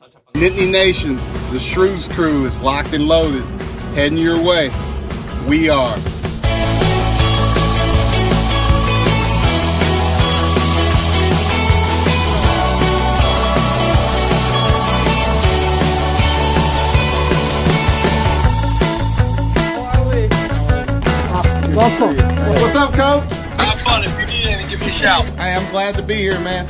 Nittany Nation, the Shrews crew is locked and loaded, heading your way. We are. Welcome. What's up, Coach? Have fun. If you need anything, give me a shout. Hey, I'm glad to be here, man.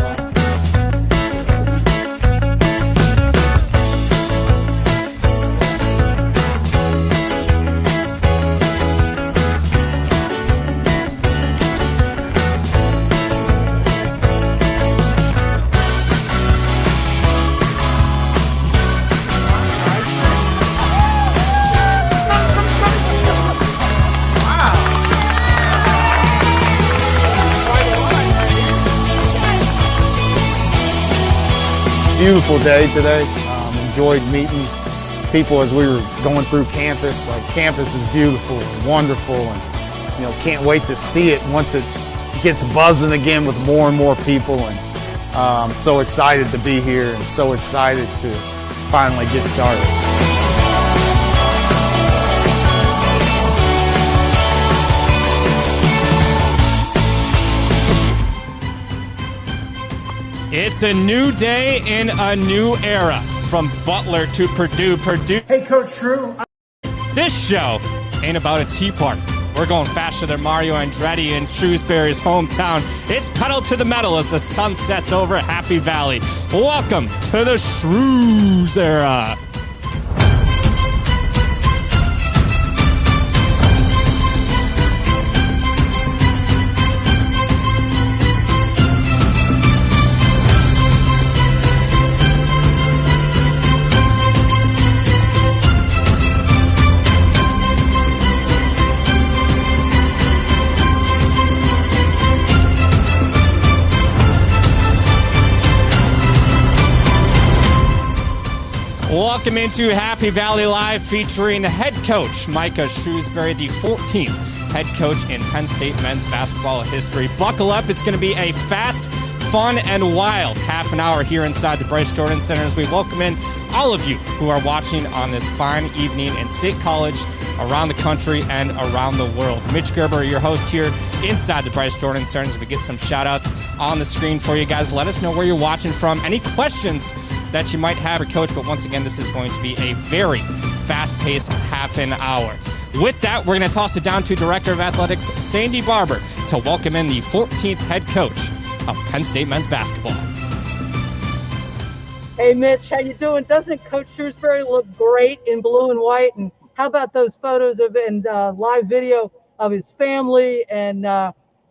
Beautiful day today. Enjoyed meeting people as we were going through campus. Like, campus is beautiful and wonderful, and can't wait to see it once it gets buzzing again with more and more people. And so excited to be here and so excited to finally get started. It's a new day in a new era. From Butler to Purdue. Hey, Coach Shrew. This show ain't about a tea party. We're going faster than Mario Andretti in Shrewsberry's hometown. It's pedal to the metal as the sun sets over Happy Valley. Welcome to the Shrews era. Welcome into Happy Valley Live, featuring head coach Micah Shrewsberry, the 14th head coach in Penn State men's basketball history. Buckle up. It's going to be a fast, fun, and wild half an hour here inside the Bryce Jordan Center as we welcome in all of you who are watching on this fine evening in State College, around the country, and around the world. Mitch Gerber, your host here inside the Bryce Jordan Center, as we get some shout-outs on the screen for you guys. Let us know where you're watching from. Any questions that you might have for Coach, but once again, this is going to be a very fast-paced half an hour. With that, we're going to toss it down to Director of Athletics, Sandy Barber, to welcome in the 14th head coach of Penn State men's basketball. Hey, Mitch, how you doing? Doesn't Coach Shrewsberry look great in blue and white? And how about those photos of and live video of his family? And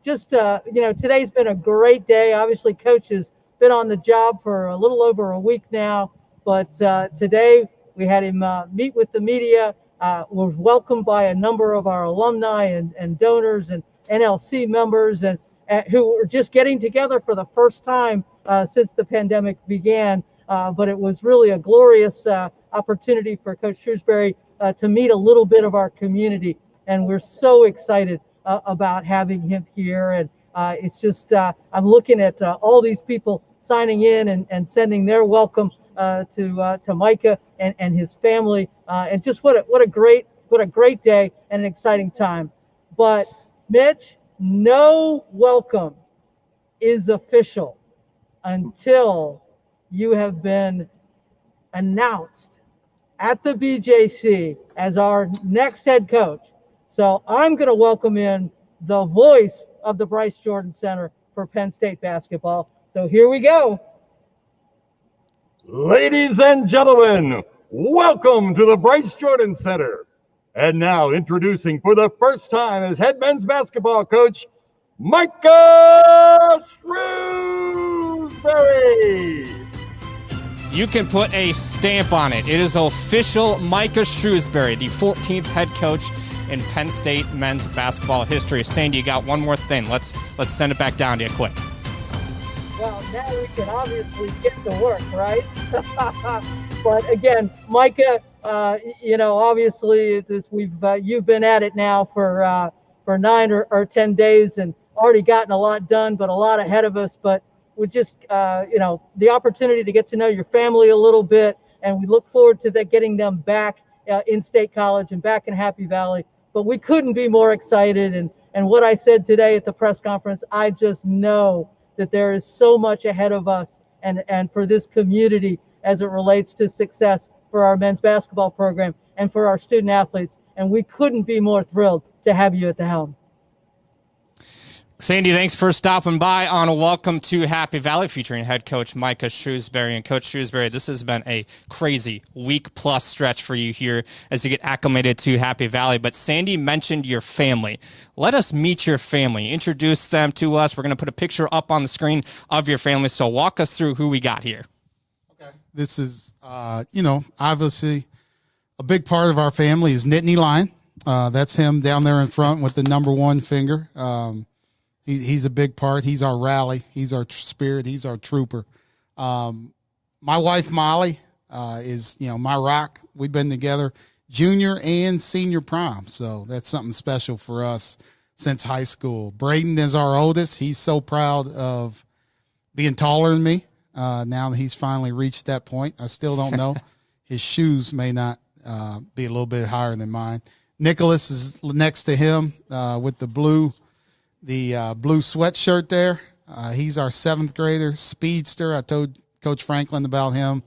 today's been a great day. Obviously, Coach has been on the job for a little over a week now, but today we had him meet with the media, was welcomed by a number of our alumni and donors and NLC members and who were just getting together for the first time since the pandemic began. But it was really a glorious opportunity for Coach Shrewsberry to meet a little bit of our community. And we're so excited about having him here. And it's just, I'm looking at all these people signing in and sending their welcome to Micah and his family. And just what a great day and an exciting time. But Mitch, no welcome is official until you have been announced at the BJC as our next head coach. So I'm going to welcome in the voice of the Bryce Jordan Center for Penn State basketball. So here we go. Ladies and gentlemen, welcome to the Bryce Jordan Center. And now introducing for the first time as head men's basketball coach, Micah Shrewsberry. You can put a stamp on it. It is official. Micah Shrewsberry, the 14th head coach in Penn State men's basketball history. Sandy, you got one more thing. Let's send it back down to you quick. Well, now we can obviously get to work, right? But again, Micah, obviously you've been at it now for 9 or 10 days and already gotten a lot done, but a lot ahead of us. But with just, the opportunity to get to know your family a little bit. And we look forward to that, getting them back in State College and back in Happy Valley. But we couldn't be more excited. And what I said today at the press conference, I just know that there is so much ahead of us and for this community as it relates to success for our men's basketball program and for our student athletes. And we couldn't be more thrilled to have you at the helm. Sandy, thanks for stopping by on Welcome to Happy Valley, featuring head coach Micah Shrewsberry. And Coach Shrewsberry, this has been a crazy week-plus stretch for you here as you get acclimated to Happy Valley. But Sandy mentioned your family. Let us meet your family. Introduce them to us. We're going to put a picture up on the screen of your family. So walk us through who we got here. Okay. This is, obviously a big part of our family is Nittany Lion. That's him down there in front with the number one finger. He's a big part. He's our rally. He's our spirit. He's our trooper. My wife, Molly, is, my rock. We've been together junior and senior prom. So that's something special for us since high school. Braden is our oldest. He's so proud of being taller than me. Now that he's finally reached that point, I still don't know. His shoes may not be a little bit higher than mine. Nicholas is next to him with the blue sweatshirt there. He's our 7th grader, speedster. I told Coach Franklin about him.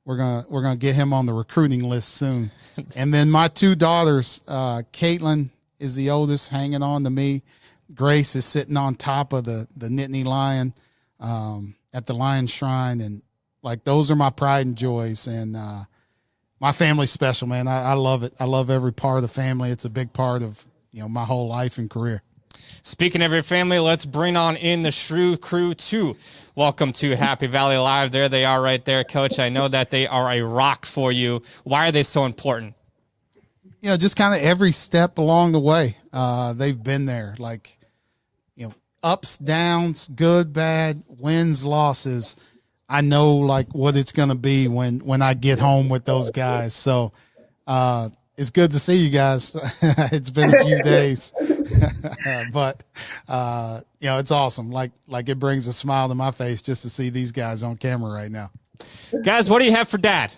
We're gonna get him on the recruiting list soon. And then my 2 daughters, Caitlin is the oldest, hanging on to me. Grace is sitting on top of the Nittany Lion at the Lion Shrine, and those are my pride and joys. And my family's special, man. I love it. I love every part of the family. It's a big part of my whole life and career. Speaking of your family, let's bring on in the Shrew crew too. Welcome to Happy Valley Live. There they are right there, Coach. I know that they are a rock for you. Why are they so important? Just kind of every step along the way. They've been there, ups, downs, good, bad, wins, losses. I know what it's going to be when I get home with those guys. So, it's good to see you guys. It's been a few days, but it's awesome. It brings a smile to my face just to see these guys on camera right now. Guys, what do you have for Dad?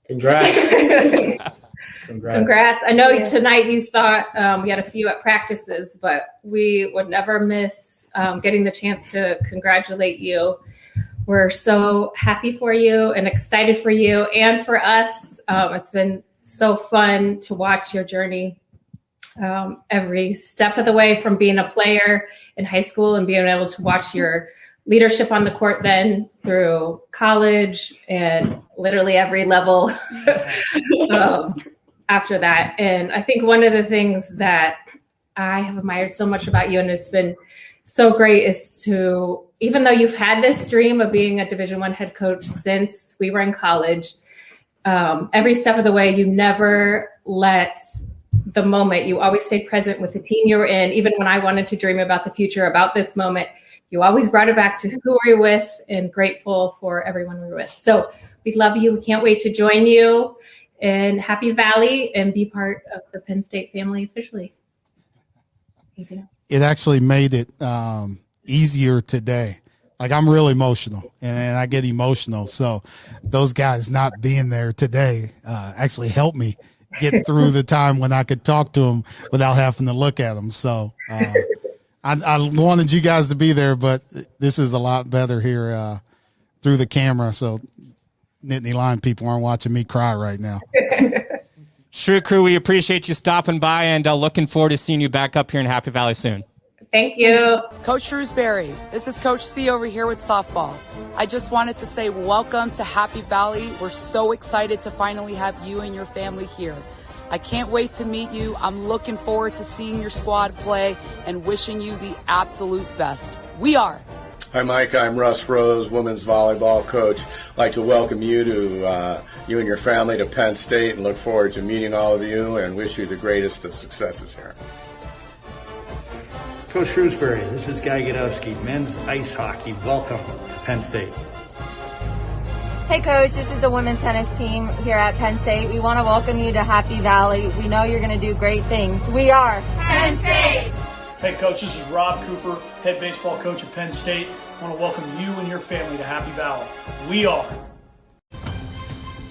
Congrats. Congrats. I know tonight you thought we had a few at practices, but we would never miss getting the chance to congratulate you. We're so happy for you and excited for you and for us. It's been so fun to watch your journey every step of the way, from being a player in high school and being able to watch your leadership on the court then through college and literally every level after that. And I think one of the things that I have admired so much about you, and it's been so great, is to, even though you've had this dream of being a Division I head coach since we were in college, every step of the way, you never let the moment, you always stayed present with the team you were in. Even when I wanted to dream about the future, about this moment, you always brought it back to who we were with, and grateful for everyone we were with. So we love you. We can't wait to join you in Happy Valley and be part of the Penn State family officially. Thank you. It actually made it easier today. I'm real emotional, and I get emotional. So those guys not being there today actually helped me get through the time when I could talk to them without having to look at them. So I wanted you guys to be there, but this is a lot better here through the camera. So Nittany Lion people aren't watching me cry right now. Shrew crew, we appreciate you stopping by, and looking forward to seeing you back up here in Happy Valley soon. Thank you. Coach Shrewsberry, this is Coach C over here with softball. I just wanted to say welcome to Happy Valley. We're so excited to finally have you and your family here. I can't wait to meet you. I'm looking forward to seeing your squad play and wishing you the absolute best. We are. Hi, Mike. I'm Russ Rose, women's volleyball coach. I'd like to welcome you to you and your family to Penn State, and look forward to meeting all of you and wish you the greatest of successes here. Coach Shrewsberry, this is Guy Godowski, men's ice hockey. Welcome to Penn State. Hey, Coach, this is the women's tennis team here at Penn State. We want to welcome you to Happy Valley. We know you're going to do great things. We are Penn State. Hey, Coach, this is Rob Cooper, head baseball coach at Penn State. I want to welcome you and your family to Happy Valley. We are.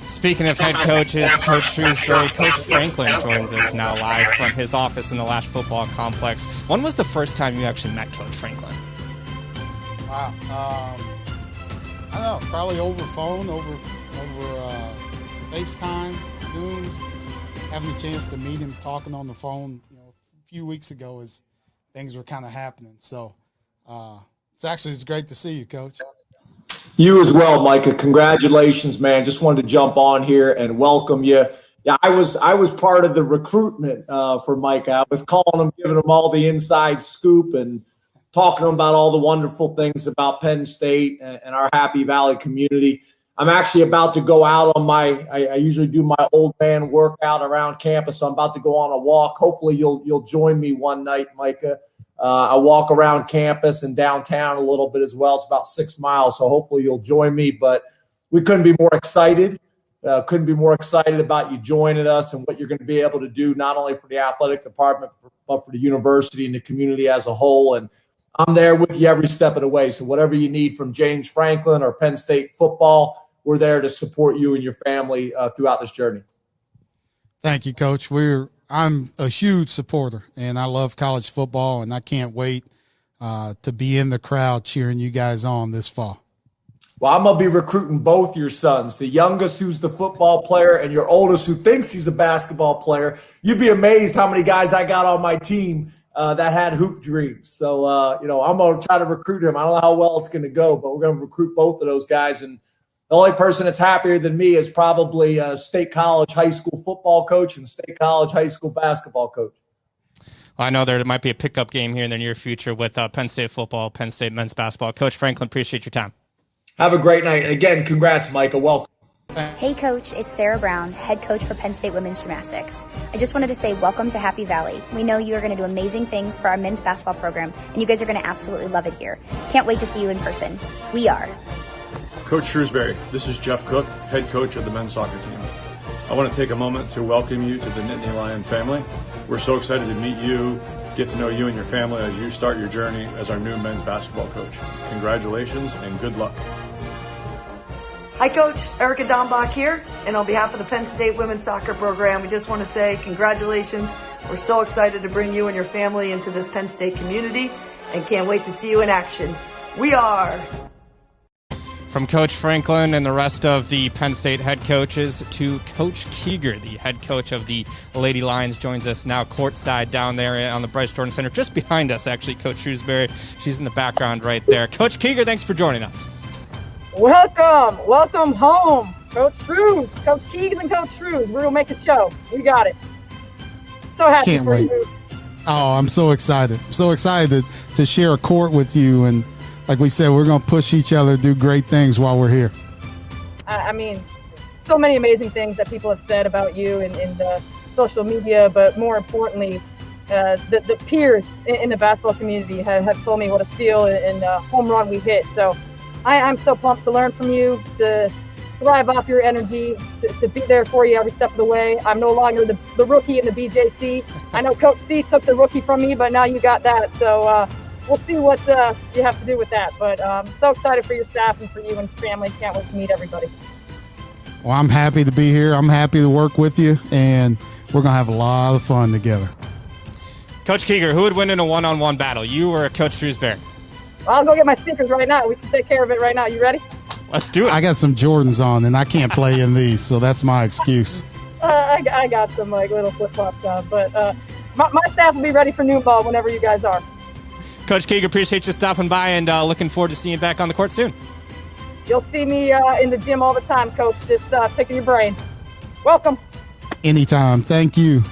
Speaking of head coaches, Coach Shrewsberry, Coach Franklin joins us now live from his office in the Lash Football Complex. When was the first time you actually met Coach Franklin? Wow. I don't know, probably over phone, over FaceTime, Zooms, having a chance to meet him, talking on the phone, a few weeks ago as things were kind of happening. So it's great to see you, Coach. You as well, Micah. Congratulations, man. Just wanted to jump on here and welcome you. Yeah, I was part of the recruitment for Micah. I was calling him, giving him all the inside scoop and talking to him about all the wonderful things about Penn State and our Happy Valley community. I'm actually about to go out on I usually do my old man workout around campus. So I'm about to go on a walk. Hopefully you'll join me one night, Micah. I walk around campus and downtown a little bit as well. It's about 6 miles, so hopefully you'll join me. But we couldn't be more excited. Couldn't be more excited about you joining us and what you're going to be able to do, not only for the athletic department, but for the university and the community as a whole. And I'm there with you every step of the way. So whatever you need from James Franklin or Penn State football, we're there to support you and your family throughout this journey. Thank you, Coach. I'm a huge supporter, and I love college football, and I can't wait to be in the crowd cheering you guys on this fall. Well, I'm going to be recruiting both your sons, the youngest who's the football player and your oldest who thinks he's a basketball player. You'd be amazed how many guys I got on my team that had hoop dreams. So, I'm going to try to recruit him. I don't know how well it's going to go, but we're going to recruit both of those guys. And the only person that's happier than me is probably a State College high school football coach and State College high school basketball coach. Well, I know there might be a pickup game here in the near future with Penn State football, Penn State men's basketball. Coach Franklin, appreciate your time. Have a great night. And again, congrats, Micah. Welcome. Hey, Coach. It's Sarah Brown, head coach for Penn State women's gymnastics. I just wanted to say welcome to Happy Valley. We know you are going to do amazing things for our men's basketball program, and you guys are going to absolutely love it here. Can't wait to see you in person. We are. Coach Shrewsberry, this is Jeff Cook, head coach of the men's soccer team. I want to take a moment to welcome you to the Nittany Lion family. We're so excited to meet you, get to know you and your family as you start your journey as our new men's basketball coach. Congratulations and good luck. Hi, Coach. Erica Dombach here, and on behalf of the Penn State women's soccer program, we just want to say congratulations. We're so excited to bring you and your family into this Penn State community and can't wait to see you in action. We are. From Coach Franklin and the rest of the Penn State head coaches to Coach Keeger, the head coach of the Lady Lions, joins us now courtside down there on the Bryce Jordan Center, just behind us, actually, Coach Shrewsberry. She's in the background right there. Coach Keeger, thanks for joining us. Welcome home, Coach Shrews, Coach Keegs and Coach Shrews. We're going to make a show. We got it. So happy Can't for wait. you. Oh, I'm so excited. I'm so excited to share a court with you. And like we said, we're going to push each other to do great things while we're here. I mean, so many amazing things that people have said about you in the social media, but more importantly, the peers in the basketball community have told me what a steal and home run we hit. So I'm so pumped to learn from you, to thrive off your energy, to be there for you every step of the way. I'm no longer the rookie in the BJC. I know Coach C took the rookie from me, but now you got that. So we'll see what you have to do with that. But so excited for your staff and for you and family. Can't wait to meet everybody. Well, I'm happy to be here. I'm happy to work with you, and we're going to have a lot of fun together. Coach Keeger, who would win in a one-on-one battle, you or Coach Shrewsberry? I'll go get my sneakers right now. We can take care of it right now. You ready? Let's do it. I got some Jordans on, and I can't play in these, so that's my excuse. I got some little flip-flops on, but my staff will be ready for noon ball whenever you guys are. Coach Keeger, appreciate you stopping by, and looking forward to seeing you back on the court soon. You'll see me in the gym all the time, Coach, just picking your brain. Welcome. Anytime. Thank you.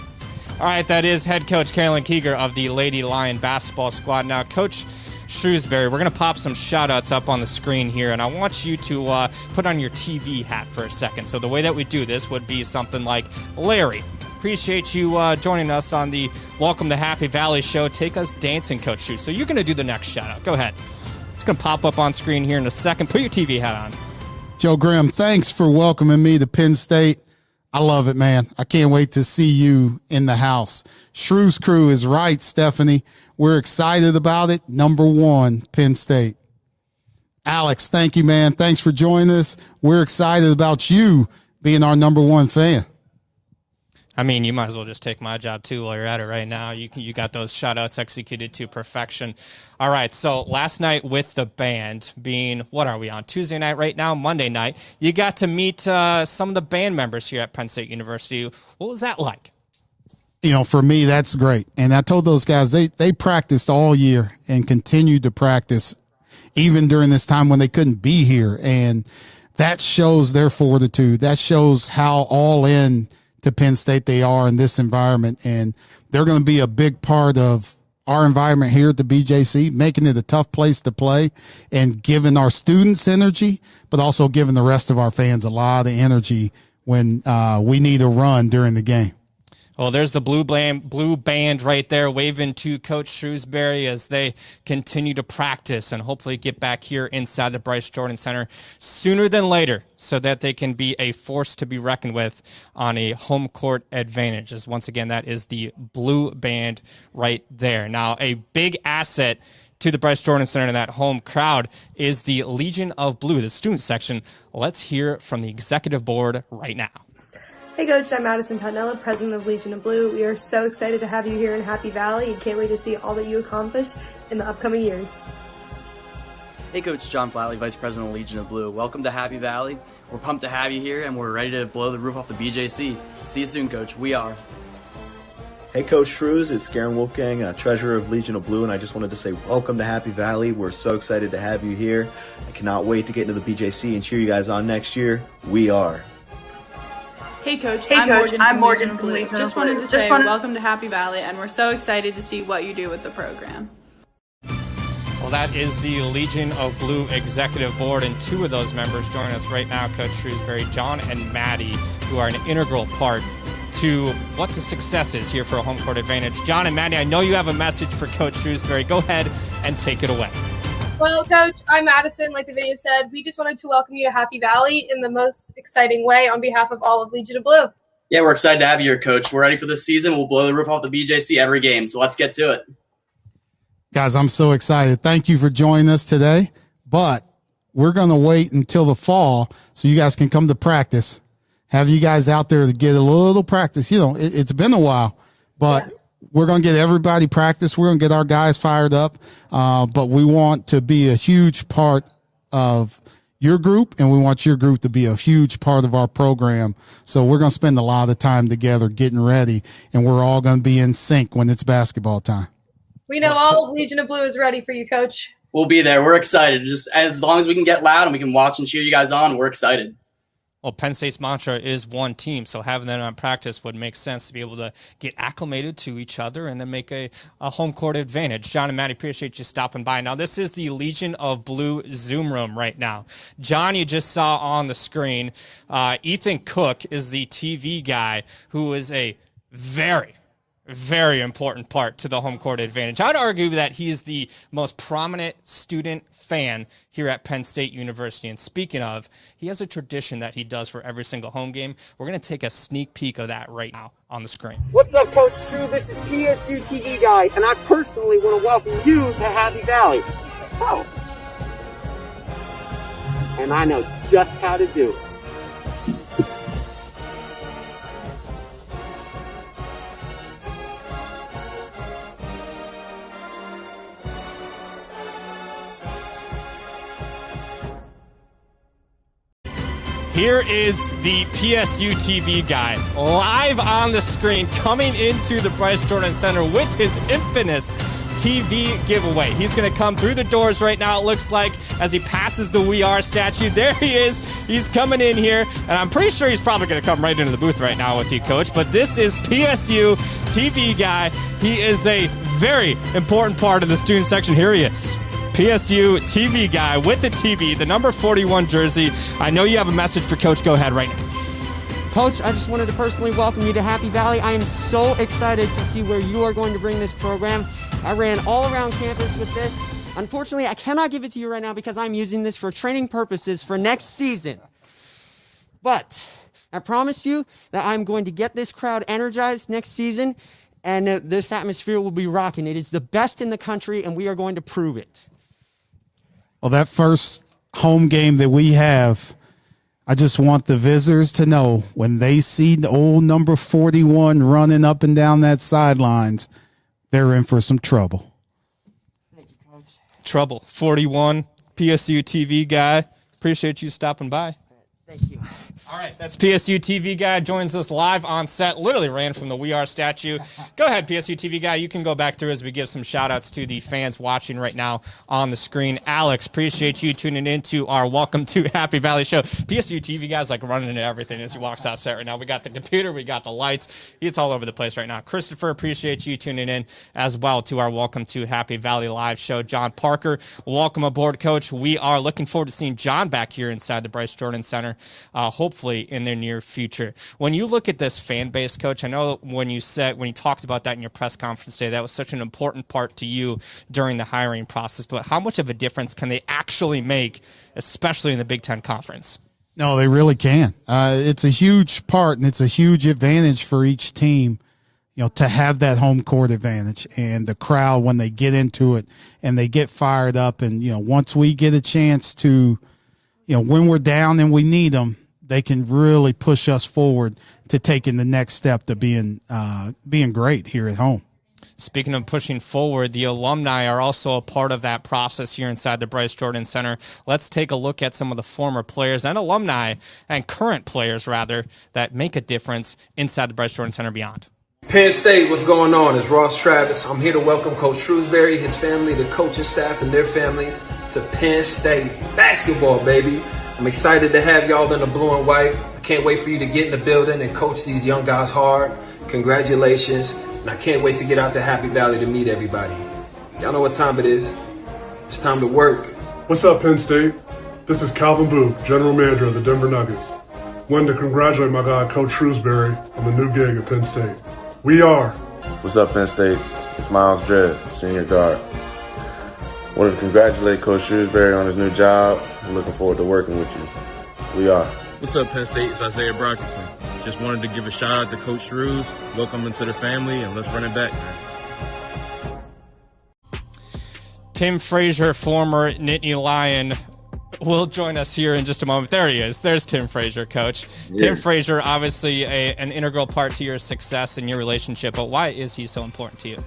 All right, that is head coach Carolyn Keeger of the Lady Lion basketball squad. Now, Coach Shrewsberry, we're going to pop some shout-outs up on the screen here, and I want you to put on your TV hat for a second. So the way that we do this would be something like, Larry, appreciate you joining us on the Welcome to Happy Valley show. Take us dancing, Coach Shrews. So you're going to do the next shout-out. Go ahead. It's going to pop up on screen here in a second. Put your TV hat on. Joe Graham, thanks for welcoming me to Penn State. I love it, man. I can't wait to see you in the house. Shrews Crew is right, Stephanie. We're excited about it. Number 1, Penn State. Alex, thank you, man. Thanks for joining us. We're excited about you being our number 1 fan. I mean, you might as well just take my job, too, while you're at it right now. You got those shout-outs executed to perfection. All right, so last night with the band being, what are we on, Tuesday night right now, Monday night, you got to meet some of the band members here at Penn State University. What was that like? You know, for me, that's great. And I told those guys they practiced all year and continued to practice even during this time when they couldn't be here. And that shows their fortitude. That shows how all in to Penn State they are in this environment, and they're going to be a big part of our environment here at the BJC, making it a tough place to play and giving our students energy, but also giving the rest of our fans a lot of energy when we need a run during the game. Well, there's the blue band right there waving to Coach Shrewsberry as they continue to practice and hopefully get back here inside the Bryce Jordan Center sooner than later so that they can be a force to be reckoned with on a home court advantage. As once again, that is the blue band right there. Now, a big asset to the Bryce Jordan Center and that home crowd is the Legion of Blue, the student section. Let's hear from the executive board right now. Hey Coach, I'm Madison Patinella, President of Legion of Blue. We are so excited to have you here in Happy Valley and can't wait to see all that you accomplish in the upcoming years. Hey Coach, John Flatley, Vice President of Legion of Blue. Welcome to Happy Valley. We're pumped to have you here and we're ready to blow the roof off the BJC. See you soon, Coach. We are. Hey Coach Shrews, it's Garen Wolfgang, Treasurer of Legion of Blue, and I just wanted to say welcome to Happy Valley. We're so excited to have you here. I cannot wait to get into the BJC and cheer you guys on next year. We are. Hey Coach, I'm Morgan from Legion of Blue. Just wanted to say welcome to Happy Valley, and we're so excited to see what you do with the program. Well, that is the Legion of Blue Executive Board, and 2 of those members join us right now, Coach Shrewsberry, John and Maddie, who are an integral part to what the success is here for a home court advantage. John and Maddie, I know you have a message for Coach Shrewsberry. Go ahead and take it away. Well, Coach, I'm Madison. Like the video said, we just wanted to welcome you to Happy Valley in the most exciting way on behalf of all of Legion of Blue. Yeah, we're excited to have you here, Coach. We're ready for this season. We'll blow the roof off the BJC every game, so let's get to it. Guys, I'm so excited. Thank you for joining us today, but we're going to wait until the fall so you guys can come to practice, have you guys out there to get a little practice. You know, it's been a while, but we're going to get everybody practice. We're going to get our guys fired up, but we want to be a huge part of your group, and we want your group to be a huge part of our program. So we're going to spend a lot of time together getting ready, and we're all going to be in sync when it's basketball time. We know all of Legion of Blue is ready for you, Coach. We'll be there. We're excited. Just as long as we can get loud and we can watch and cheer you guys on, we're excited. Well, Penn State's mantra is one team, so having them on practice would make sense to be able to get acclimated to each other and then make a home court advantage. John and Maddie, appreciate you stopping by. Now, this is the Legion of Blue Zoom room right now. John, you just saw on the screen, Ethan Cook is the TV guy who is a very important part to the home court advantage. I would argue that he is the most prominent student fan here at Penn State University. And speaking of, he has a tradition that he does for every single home game. We're going to take a sneak peek of that right now on the screen. What's up, Coach Shrew? This is PSU TV guy, and I personally want to welcome you to Happy Valley. Oh. And I know just how to do it. Here is the PSU TV guy live on the screen coming into the Bryce Jordan Center with his infamous TV giveaway. He's going to come through the doors right now, it looks like, as he passes the We Are statue. There he is. He's coming in here, and I'm pretty sure he's probably going to come right into the booth right now with you, Coach. But this is PSU TV guy. He is a very important part of the student section. Here he is. PSU TV guy with the TV, the number 41 jersey. I know you have a message for Coach. Go ahead right now. Coach, I just wanted to personally welcome you to Happy Valley. I am so excited to see where you are going to bring this program. I ran all around campus with this. Unfortunately, I cannot give it to you right now because I'm using this for training purposes for next season. But I promise you that I'm going to get this crowd energized next season, and this atmosphere will be rocking. It is the best in the country, and we are going to prove it. Well, that first home game that we have, I just want the visitors to know when they see the old number 41 running up and down that sidelines, they're in for some trouble. Thank you, Coach. Trouble. 41, PSU TV guy. Appreciate you stopping by. Thank you. All right, that's PSU TV guy, joins us live on set, literally ran from the We Are statue. Go ahead, PSU TV guy. You can go back through as we give some shout-outs to the fans watching right now on the screen. Alex, appreciate you tuning in to our Welcome to Happy Valley show. PSU TV guy's like running into everything as he walks off set right now. We got the computer, we got the lights. It's all over the place right now. Christopher, appreciate you tuning in as well to our Welcome to Happy Valley live show. John Parker, welcome aboard, Coach. We are looking forward to seeing John back here inside the Bryce Jordan Center, hopefully in the near future. When you look at this fan base, Coach, I know when you talked about that in your press conference today, that was such an important part to you during the hiring process, but how much of a difference can they actually make, especially in the Big Ten Conference? No, they really can. It's a huge part, and it's a huge advantage for each team, to have that home court advantage and the crowd when they get into it and they get fired up. And, once we get a chance to, when we're down and we need them, they can really push us forward to taking the next step to being great here at home. Speaking of pushing forward, the alumni are also a part of that process here inside the Bryce Jordan Center. Let's take a look at some of the former players and alumni and current players, rather, that make a difference inside the Bryce Jordan Center beyond. Penn State, what's going on? It's Ross Travis. I'm here to welcome Coach Shrewsberry, his family, the coaching staff, and their family to Penn State basketball, baby. I'm excited to have y'all in the blue and white. I can't wait for you to get in the building and coach these young guys hard. Congratulations. And I can't wait to get out to Happy Valley to meet everybody. Y'all know what time it is. It's time to work. What's up, Penn State? This is Calvin Booth, General Manager of the Denver Nuggets. Wanted to congratulate my guy, Coach Shrewsberry, on the new gig at Penn State. We are. What's up, Penn State? It's Miles Dredd, Senior Guard. Wanted to congratulate Coach Shrewsberry on his new job. I'm looking forward to working with you. We are. What's up, Penn State? It's Isaiah Brockington. Just wanted to give a shout out to Coach Shrews. Welcome him to the family, and let's run it back, man. Tim Frazier, former Nittany Lion, will join us here in just a moment. There he is. There's Tim Frazier, Coach. Yeah. Tim Frazier, obviously an integral part to your success and your relationship, but why is he so important to you?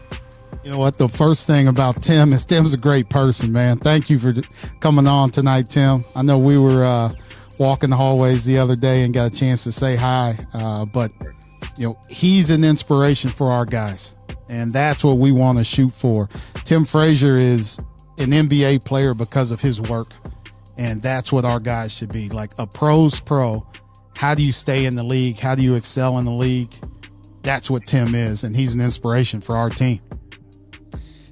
You know what? The first thing about Tim is Tim's a great person, man. Thank you for coming on tonight, Tim. I know we were walking the hallways the other day and got a chance to say hi, but he's an inspiration for our guys, and that's what we want to shoot for. Tim Frazier is an NBA player because of his work, and that's what our guys should be. Like a pro's pro. How do you stay in the league? How do you excel in the league? That's what Tim is, and he's an inspiration for our team.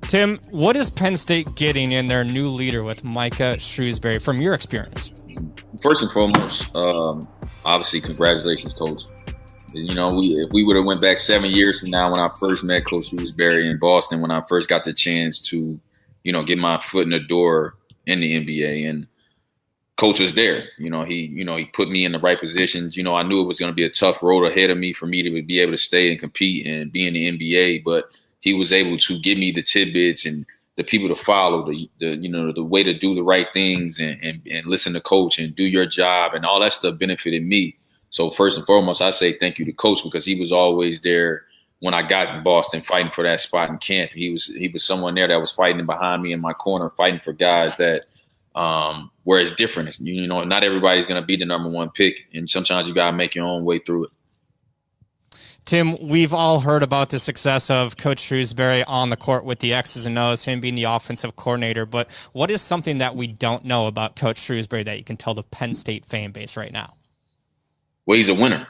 Tim, what is Penn State getting in their new leader with Micah Shrewsberry from your experience? First and foremost, obviously, congratulations, Coach. If we would have went back 7 years from now when I first met Coach Shrewsberry in Boston, when I first got the chance to, get my foot in the door in the NBA, and Coach was there. He put me in the right positions. I knew it was going to be a tough road ahead of me for me to be able to stay and compete and be in the NBA, but he was able to give me the tidbits and the people to follow, the way to do the right things and listen to Coach and do your job, and all that stuff benefited me. So first and foremost, I say thank you to Coach, because he was always there when I got in Boston, fighting for that spot in camp. He was someone there that was fighting behind me in my corner, fighting for guys that where it's different. Not everybody's going to be the number one pick, and sometimes you got to make your own way through it. Tim, we've all heard about the success of Coach Shrewsberry on the court with the X's and O's, him being the offensive coordinator. But what is something that we don't know about Coach Shrewsberry that you can tell the Penn State fan base right now? Well, he's a winner.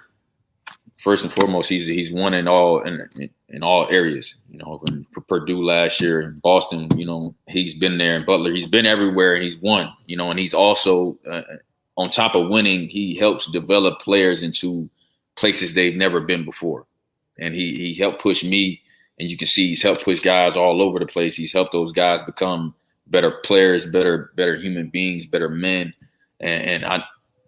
First and foremost, he's won in all areas. In Purdue last year, in Boston, he's been there. In Butler, he's been everywhere, and he's won. And he's also on top of winning, he helps develop players into places they've never been before. And he helped push me, and you can see he's helped push guys all over the place. He's helped those guys become better players, better human beings, better men. And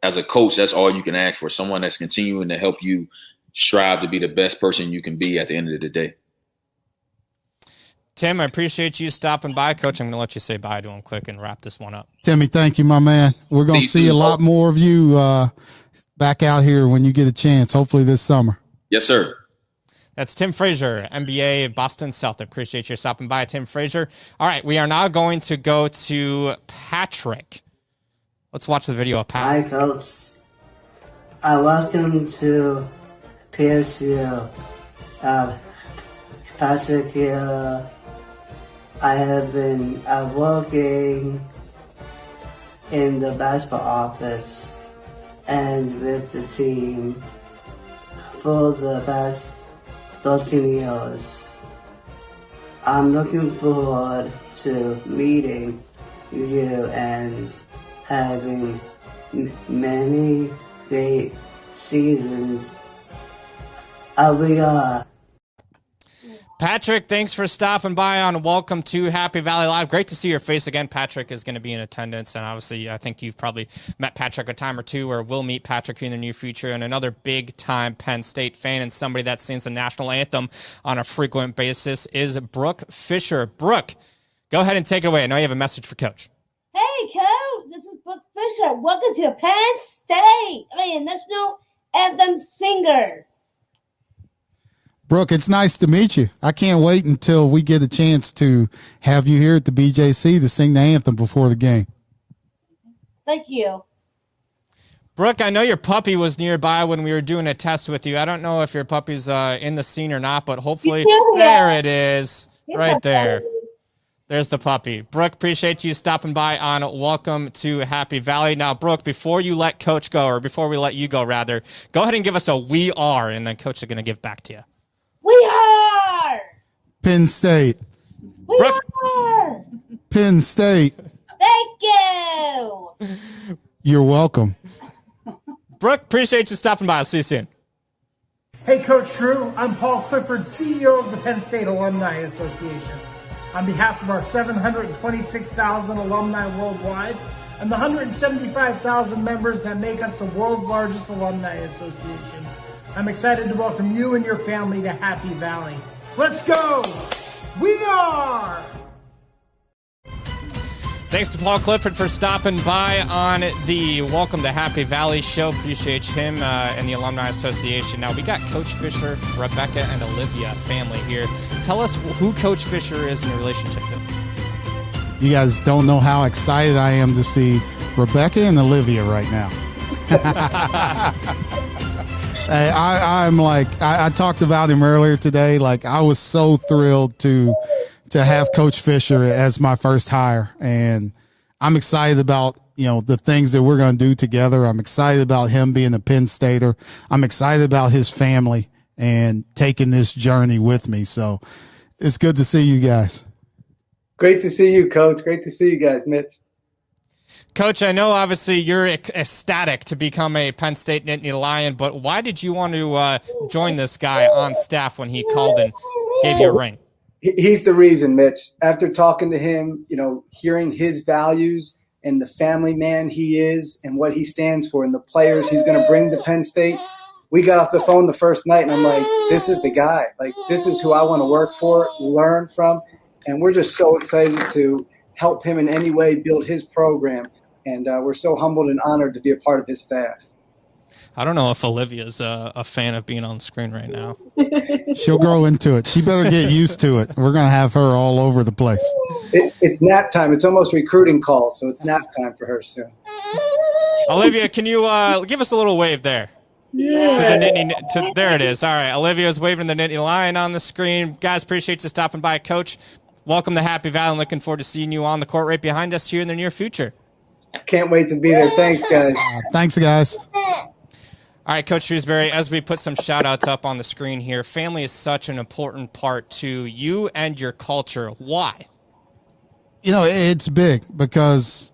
as a coach, that's all you can ask for. Someone that's continuing to help you strive to be the best person you can be at the end of the day. Tim, I appreciate you stopping by. Coach, I'm going to let you say bye to him quick and wrap this one up. Timmy, thank you, my man. We're going to see a lot more of you back out here when you get a chance, hopefully this summer. Yes, sir. That's Tim Frazier, NBA Boston Celtic. Appreciate you stopping by, Tim Frazier. All right, we are now going to go to Patrick. Let's watch the video of Patrick. Hi, Coach. Welcome to PSU. Patrick here. I have been working in the basketball office and with the team for the past 13 years. I'm looking forward to meeting you and having many great seasons. We are. Patrick, thanks for stopping by on Welcome to Happy Valley Live. Great to see your face again. Patrick is going to be in attendance, and obviously I think you've probably met Patrick a time or two, or will meet Patrick in the near future, and another big-time Penn State fan and somebody that sings the national anthem on a frequent basis is Brooke Fisher. Brooke, go ahead and take it away. I know you have a message for Coach. Hey, Coach, this is Brooke Fisher. Welcome to Penn State. National Anthem singer. Brooke, it's nice to meet you. I can't wait until we get a chance to have you here at the BJC to sing the anthem before the game. Thank you. Brooke, I know your puppy was nearby when we were doing a test with you. I don't know if your puppy's in the scene or not, but hopefully there it is, right there. There's the puppy. Brooke, appreciate you stopping by on Welcome to Happy Valley. Now, Brooke, before you let Coach go, or before we let you go, rather, go ahead and give us a "we are," and then Coach is going to give back to you. We are Penn State. We Brooke. are Penn State. Thank you. You're welcome. Brooke, appreciate you stopping by. I'll see you soon. Hey, Coach Drew. I'm Paul Clifford, CEO of the Penn State Alumni Association. On behalf of our 726,000 alumni worldwide and the 175,000 members that make up the world's largest alumni association, I'm excited to welcome you and your family to Happy Valley. Let's go! We are! Thanks to Paul Clifford for stopping by on the Welcome to Happy Valley show. Appreciate him and the Alumni Association. Now, we got Coach Fisher, Rebecca, and Olivia family here. Tell us who Coach Fisher is in a relationship to. You guys don't know how excited I am to see Rebecca and Olivia right now. Hey, I talked about him earlier today. Like, I was so thrilled to have Coach Fisher as my first hire, and I'm excited about, the things that we're going to do together. I'm excited about him being a Penn Stater. I'm excited about his family and taking this journey with me. So it's good to see you guys. Great to see you, Coach. Great to see you guys, Mitch. Coach, I know obviously you're ecstatic to become a Penn State Nittany Lion, but why did you want to join this guy on staff when he called and gave you a ring? He's the reason, Mitch. After talking to him, hearing his values and the family man he is and what he stands for and the players he's going to bring to Penn State, we got off the phone the first night, and I'm like, this is the guy. Like, this is who I want to work for, learn from, and we're just so excited to help him in any way build his program. And we're so humbled and honored to be a part of his staff. I don't know if Olivia's a fan of being on the screen right now. She'll grow into it. She better get used to it. We're going to have her all over the place. It's nap time. It's almost recruiting call, so it's nap time for her soon. Olivia, can you give us a little wave there? Yeah. There it is. All right, Olivia's waving the Nittany Lion on the screen. Guys, appreciate you stopping by. Coach, welcome to Happy Valley. I'm looking forward to seeing you on the court right behind us here in the near future. Can't wait to be there. Thanks, guys. Thanks, guys. All right, Coach Shrewsberry, as we put some shout-outs up on the screen here, family is such an important part to you and your culture. Why? It's big because,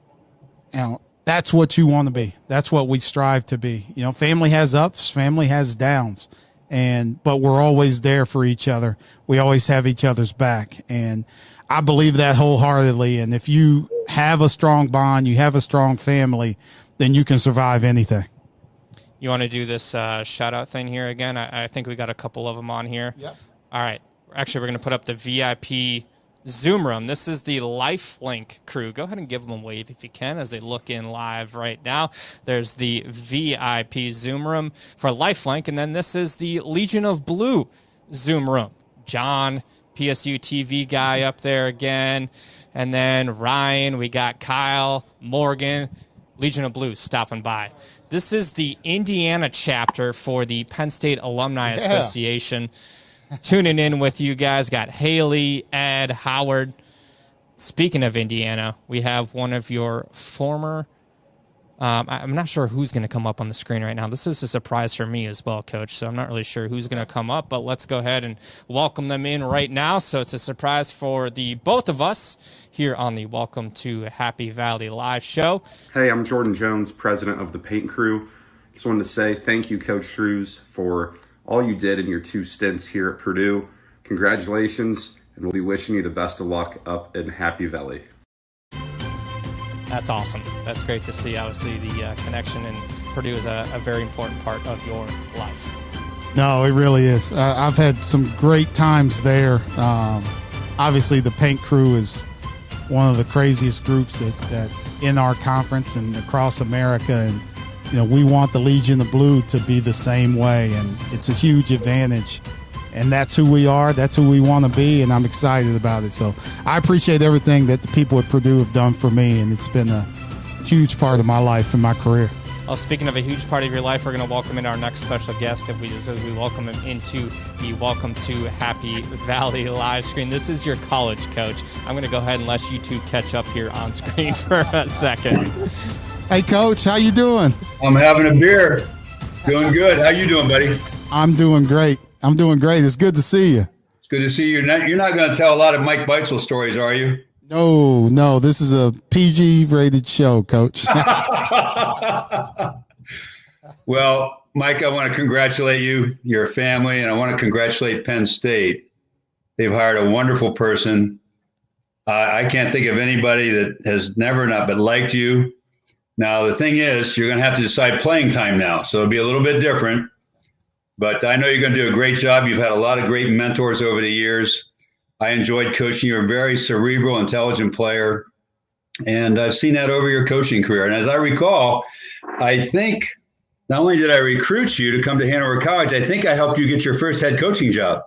that's what you want to be. That's what we strive to be. Family has ups, family has downs, but we're always there for each other. We always have each other's back, and I believe that wholeheartedly. And if you have a strong bond, you have a strong family, then you can survive anything. You want to do this shout-out thing here again? I think we got a couple of them on here. Yep. All right. Actually, we're going to put up the VIP Zoom room. This is the LifeLink crew. Go ahead and give them a wave if you can as they look in live right now. There's the VIP Zoom room for LifeLink, and then this is the Legion of Blue Zoom room. John, PSU TV guy up there again, and then Ryan. We got Kyle, Morgan, Legion of Blue stopping by. This is the Indiana chapter for the Penn State Alumni Association. Tuning in with you guys. Got Haley, Ed, Howard. Speaking of Indiana, we have one of your former I'm not sure who's going to come up on the screen right now. This is a surprise for me as well, Coach, so I'm not really sure who's going to come up, but let's go ahead and welcome them in right now. So it's a surprise for the both of us here on the Welcome to Happy Valley live show. Hey, I'm Jordan Jones, president of the Paint Crew. Just wanted to say thank you, Coach Shrews, for all you did in your 2 stints here at Purdue. Congratulations, and we'll be wishing you the best of luck up in Happy Valley. That's awesome. That's great to see. Obviously, the connection in Purdue is a very important part of your life. No, it really is. I've had some great times there. Obviously, the Paint Crew is one of the craziest groups that in our conference and across America. And, you know, we want the Legion of Blue to be the same way. And it's a huge advantage. And that's who we are. That's who we want to be, and I'm excited about it. So I appreciate everything that the people at Purdue have done for me, and it's been a huge part of my life and my career. Well, speaking of a huge part of your life, we're going to welcome in our next special guest as we welcome him into the Welcome to Happy Valley live screen. This is your college coach. I'm going to go ahead and let you two catch up here on screen for a second. Hey, Coach, how you doing? I'm having a beer. Doing good. How you doing, buddy? I'm doing great. It's good to see you. It's good to see you. You're not going to tell a lot of Mike Beitzel stories, are you? No. This is a PG-rated show, Coach. Well, Mike, I want to congratulate you, your family, and I want to congratulate Penn State. They've hired a wonderful person. I can't think of anybody that has never not but liked you. Now, the thing is, you're going to have to decide playing time now, so it'll be a little bit different. But I know you're going to do a great job. You've had a lot of great mentors over the years. I enjoyed coaching. You're a very cerebral, intelligent player. And I've seen that over your coaching career. And as I recall, I think not only did I recruit you to come to Hanover College, I think I helped you get your first head coaching job.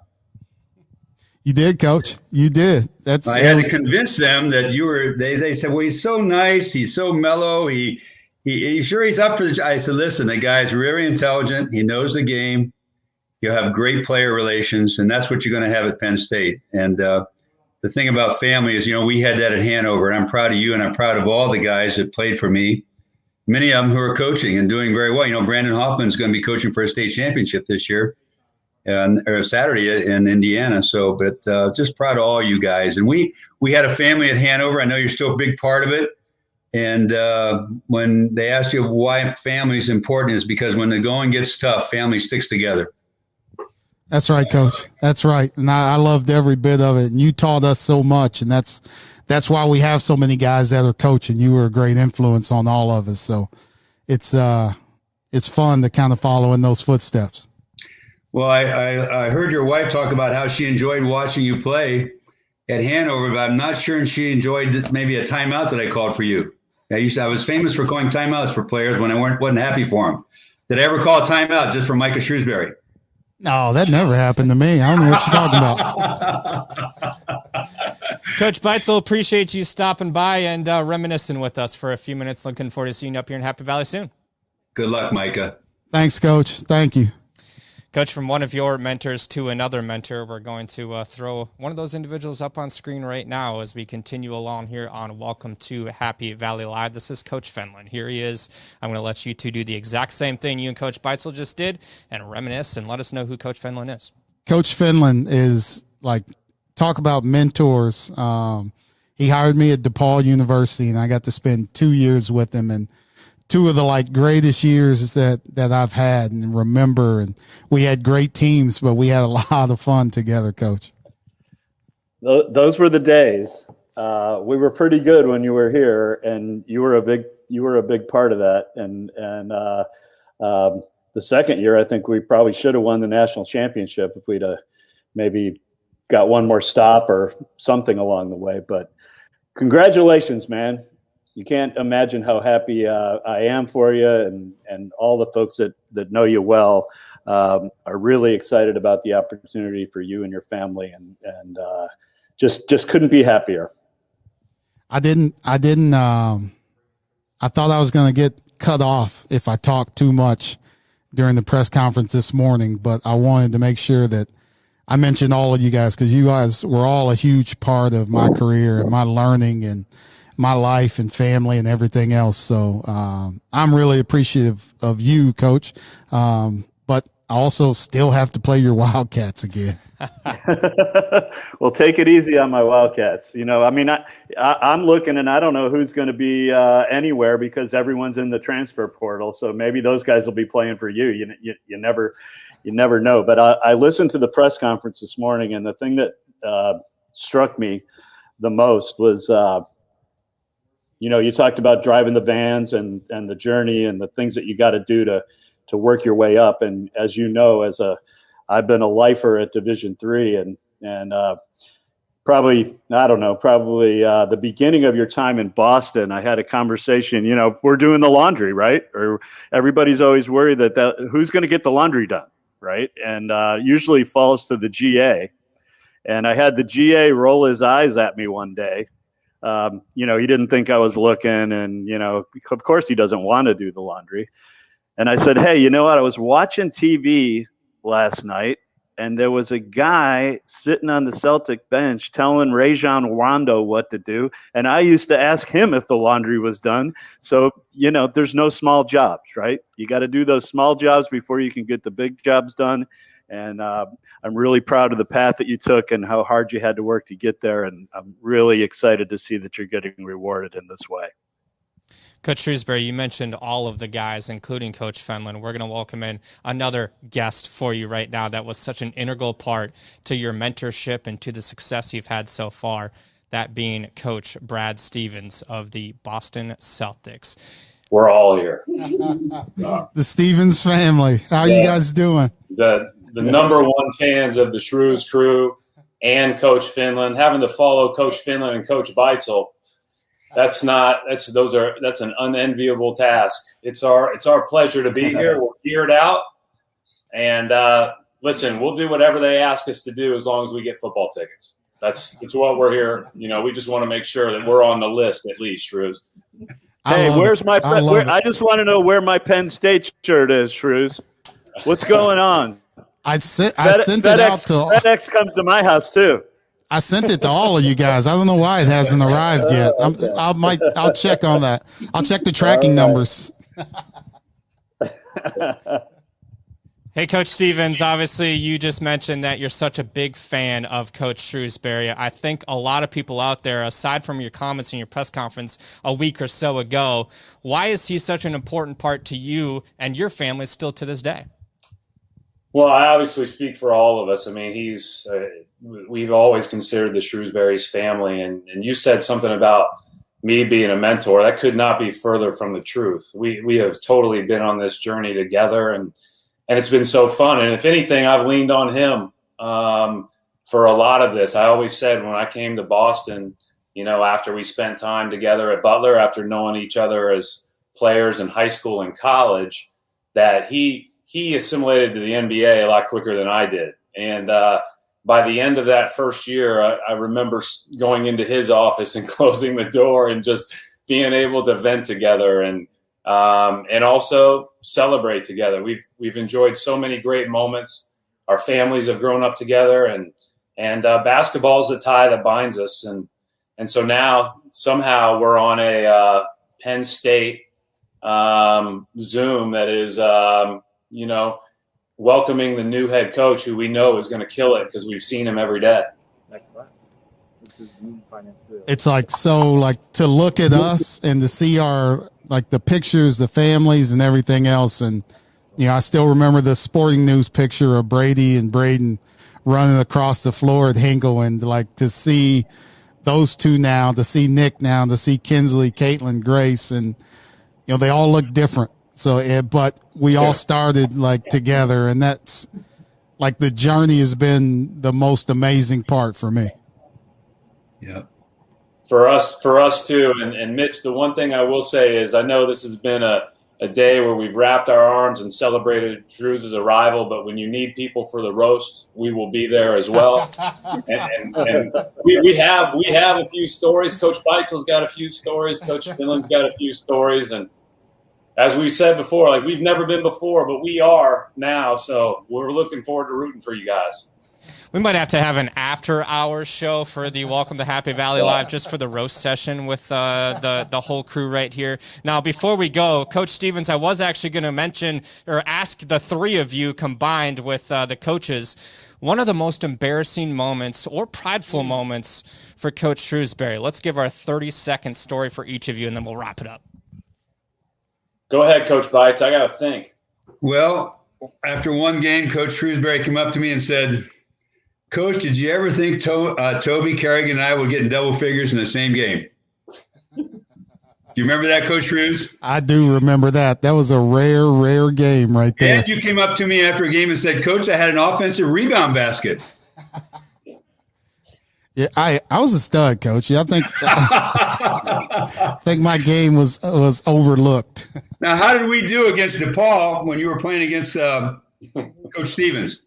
You did, Coach. You did. I had to convince them that you were. They said, "Well, he's so nice. He's so mellow. He's sure he's up for the." I said, "Listen, the guy's really intelligent. He knows the game. You'll have great player relations, and that's what you're going to have at Penn State." And the thing about family is, we had that at Hanover, and I'm proud of you, and I'm proud of all the guys that played for me, many of them who are coaching and doing very well. Brandon Hoffman's going to be coaching for a state championship this year, or Saturday in Indiana. So, but just proud of all you guys. And we had a family at Hanover. I know you're still a big part of it. And when they ask you why family is important, is because when the going gets tough, family sticks together. That's right, Coach. That's right. And I loved every bit of it. And you taught us so much. And that's why we have so many guys that are coaching. You were a great influence on all of us. So it's fun to kind of follow in those footsteps. Well, I heard your wife talk about how she enjoyed watching you play at Hanover, but I'm not sure she enjoyed maybe a timeout that I called for you. I was famous for calling timeouts for players when I wasn't happy for them. Did I ever call a timeout just for Micah Shrewsberry? No, that never happened to me. I don't know what you're talking about. Coach Beitzel, appreciate you stopping by and reminiscing with us for a few minutes. Looking forward to seeing you up here in Happy Valley soon. Good luck, Micah. Thanks, Coach. Thank you. Coach, from one of your mentors to another mentor, we're going to throw one of those individuals up on screen right now as we continue along here on Welcome to Happy Valley Live. This is Coach Fenlon. Here he is. I'm going to let you two do the exact same thing you and Coach Beitzel just did and reminisce and let us know who Coach Fenlon is. Coach Fenlon is talk about mentors. He hired me at DePaul University, and I got to spend 2 years with him, and two of the greatest years that I've had and remember. And we had great teams, but we had a lot of fun together, Coach. Those were the days. we were pretty good when you were here, and you were a big part of that. And the second year, I think we probably should have won the national championship if we'd maybe got one more stop or something along the way. But congratulations, man. You can't imagine how happy I am for you, and all the folks that know you well are really excited about the opportunity for you and your family, and just couldn't be happier. I thought I was going to get cut off if I talked too much during the press conference this morning, but I wanted to make sure that I mentioned all of you guys, because you guys were all a huge part of my career and my learning and my life and family and everything else. So I'm really appreciative of you, Coach. But I also still have to play your Wildcats again. Well, take it easy on my Wildcats. I'm looking, and I don't know who's going to be anywhere, because everyone's in the transfer portal. So maybe those guys will be playing for you. You never know. But I listened to the press conference this morning, and the thing that struck me the most was, you talked about driving the vans and the journey and the things that you got to do to work your way up. And as you know, I've been a lifer at Division III, and probably the beginning of your time in Boston, I had a conversation, we're doing the laundry, right? Or everybody's always worried that who's going to get the laundry done, right? And usually falls to the GA. And I had the GA roll his eyes at me one day. He didn't think I was looking, and, of course he doesn't want to do the laundry. And I said, hey, you know what? I was watching TV last night, and there was a guy sitting on the Celtic bench telling Rajon Rondo what to do. And I used to ask him if the laundry was done. So, there's no small jobs, right? You got to do those small jobs before you can get the big jobs done. And I'm really proud of the path that you took and how hard you had to work to get there. And I'm really excited to see that you're getting rewarded in this way. Coach Shrewsberry, you mentioned all of the guys, including Coach Fenlon. We're going to welcome in another guest for you right now that was such an integral part to your mentorship and to the success you've had so far, that being Coach Brad Stevens of the Boston Celtics. We're all here. The Stevens family. How are you guys doing? The number one fans of the Shrews crew and Coach Fenlon. Having to follow Coach Fenlon and Coach Beitzel, that's an unenviable task. It's our pleasure to be here. We're geared out, and listen, we'll do whatever they ask us to do as long as we get football tickets. That's what we're here. We just want to make sure that we're on the list at least, Shrews. Hey, where's my? I just want to know where my Penn State shirt is, Shrews. What's going on? I sent it out to FedEx comes to my house too. I sent it to all of you guys. I don't know why it hasn't arrived yet. I'll check on that. I'll check the tracking numbers. Hey, Coach Stevens, obviously you just mentioned that you're such a big fan of Coach Shrewsberry. I think a lot of people out there, aside from your comments in your press conference a week or so ago, why is he such an important part to you and your family still to this day? Well, I obviously speak for all of us. I mean, we've always considered the Shrewsberry's family, and you said something about me being a mentor. That could not be further from the truth. We have totally been on this journey together, and it's been so fun. And if anything, I've leaned on him for a lot of this. I always said when I came to Boston, after we spent time together at Butler, after knowing each other as players in high school and college, that he assimilated to the NBA a lot quicker than I did. And by the end of that first year, I remember going into his office and closing the door and just being able to vent together and also celebrate together. We've enjoyed so many great moments. Our families have grown up together, and basketball is the tie that binds us. And so now somehow we're on a Penn State Zoom that is welcoming the new head coach, who we know is going to kill it because we've seen him every day. It's to look at us and to see the pictures, the families and everything else. And, I still remember the Sporting News picture of Brady and Braden running across the floor at Hinkle, and to see those two now, to see Nick now, to see Kinsley, Caitlin, Grace, and they all look different. So, but we all started like together, and that's like the journey has been the most amazing part for me. Yeah. For us too. And Mitch, the one thing I will say is I know this has been a day where we've wrapped our arms and celebrated Drews' arrival, but when you need people for the roast, we will be there as well. and we have a few stories. Coach Beitzel's got a few stories. Coach Finland's got a few stories. And as we said before, like we've never been before, but we are now. So we're looking forward to rooting for you guys. We might have to have an after-hours show for the Welcome to Happy Valley Live, just for the roast session with the whole crew right here. Now, before we go, Coach Stevens, I was actually going to mention or ask the three of you combined with the coaches, one of the most embarrassing moments or prideful moments for Coach Shrewsberry. Let's give our 30-second story for each of you, and then we'll wrap it up. Go ahead, Coach Bites. I got to think. Well, after one game, Coach Shrewsberry came up to me and said, Coach, did you ever think Toby Kerrigan and I would get in double figures in the same game? Do you remember that, Coach Shrews? I do remember that. That was a rare game right there. And you came up to me after a game and said, Coach, I had an offensive rebound basket. Yeah, I was a stud, Coach. Yeah, I think my game was overlooked. Now, how did we do against DePaul when you were playing against Coach Stevens?